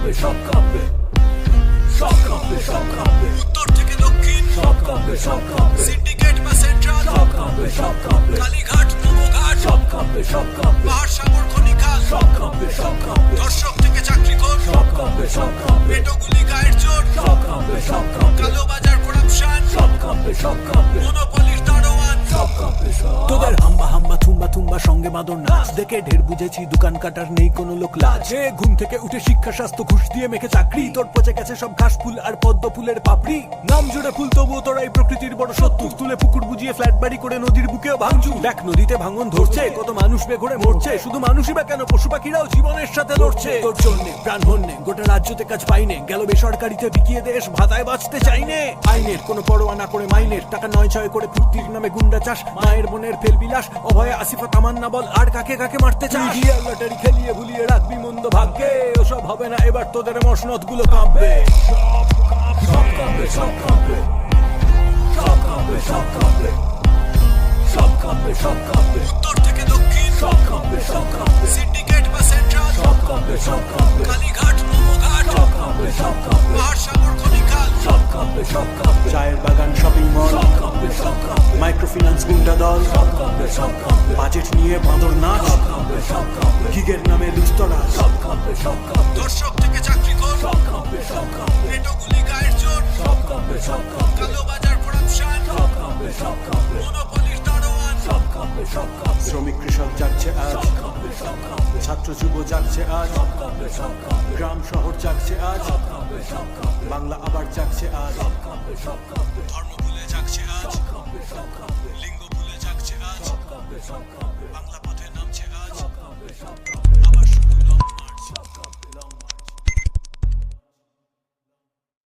কাঁপবে, সব কাঁপবে, সব কাঁপবে, সব কাঁপবে, উত্তর থেকে দক্ষিণ সব কাঁপবে, সব কাঁপবে, সিন্ডিকেট বা সেন্ট্রাল সব কাঁপবে, সব কাঁপবে, কালীঘাট নবঘাট সব কাঁপবে, সব কাঁপবে, পাহাড় সাগর খনিখাল সব কাঁপবে, সব কাঁপবে, দর্শক থেকে চাকরিখোর সব কাঁপবে, সব কাঁপবে, পেটোগুলি গায়ের জোর সব কাঁপবে, সব কাঁপবে, কালোবাজার করাপশন সব কাঁপবে, সব কাঁপবে, মনোপলির দারোয়ান সব কাঁপবে, সব তোদের হাম্বা হাম্বা থুম্বা থুম্বা সঙ্গে বাঁদর নাচ দেখে ঢের বুঝেছি দোকান কাটার নেই কোনো লোক লাজ ঘুম থেকে উঠে শিক্ষা স্বাস্থ্য ঘুষ দিয়ে মেখে চাকরি তোর পচে গেছে সব ঘাস ফুল আর পদ্ম ফুলের পাপড়ি নাম জুড়ে ফুল তবুও তোরাই প্রকৃতির বড় শত্রু তুলে পুকুর বুঝিয়ে ফ্ল্যাট বাড়ি করে নদীর বুকেও ভাঙচুর দেখ নদীতে ভাঙন ধরছে কত মানুষ বেঘরে মরছে শুধু মানুষই বা কেন পশু পাখিরাও জীবনের সাথে লড়ছে তোর জন্যে প্রাণ হন্যে গোটা রাজ্যতে কাজ পাইনে গেল বেসরকারিতে বিকিয়ে দেশ ভাতায় বাঁচতে চাইনে আইনের কোনো পরোয়া না করে মাইনের টাকা ৯-৬ করে ফুর্তির নামে গুন্ডা চাষ মায়ের বোনের ফেলবিলাস অভয়ে আসিফা তামান্না বল আর কাকে কাকে মারতে চাস লটারি খেলিয়ে ভুলিয়ে রাখবি মন্দ ভাগ্যে ওসব হবে না এবার তোদের মসনদ গুলো কাঁপবে সব কাঁপবে, সব কাঁপবে, সব কাঁপবে, সব কাঁপবে, সব কাঁপবে, সব কাঁপবে, উত্তর থেকে দক্ষিণ সব কাঁপবে, সব কাঁপবে, সিন্ডিকেট বা সেন্ট্রাল সব কাঁপবে, সব কাঁপবে, কালীঘাট নবঘাট সব কাঁপবে, সব কাঁপবে, পাহাড় সাগর খনিখাল সব কাঁপবে, সব কাঁপবে, চায়ের বাগান শপিং মল সব কাঁপবে, সব কাঁপবে, মাইক্রোফিন্যান্স গুন্ডা দল সব কাঁপবে, সব কাঁপবে, বাজেট নিয়ে বাঁদর নাচ সব কাঁপবে, সব কাঁপবে, গিগের নামে লুস্তরা সব কাঁপবে, সব কাঁপবে, দর্শক থেকে চাকরিখোর সব কাঁপবে, সব কাঁপবে, পেটোগুলি গায়ের জোর সব কাঁপবে, সব কাঁপবে, কালোবাজার করাপশন সব কাঁপবে, সব কাঁপবে, মনোপলির দারোয়ান সব কাঁপবে, সব কাঁপবে, শ্রমিক কৃষক যাচ্ছে আজ সব কাঁপবে, সব কাঁপবে, ছাত্র যুব যাচ্ছে আজ সব কাঁপবে, সব কাঁপবে, গ্রাম শহর যাচ্ছে আজ সব কাঁপবে, সব কাঁপবে, বাংলা আবার যাচ্ছে আজ সব কাঁপবে, সব কাঁপবে, ধর্ম ভুলে যাচ্ছে আজ সব কাঁপবে, সব কাঁপবে, লিঙ্গ ভুলে যাচ্ছে আজ সব কাঁপবে, সব কাঁপবে, বাংলা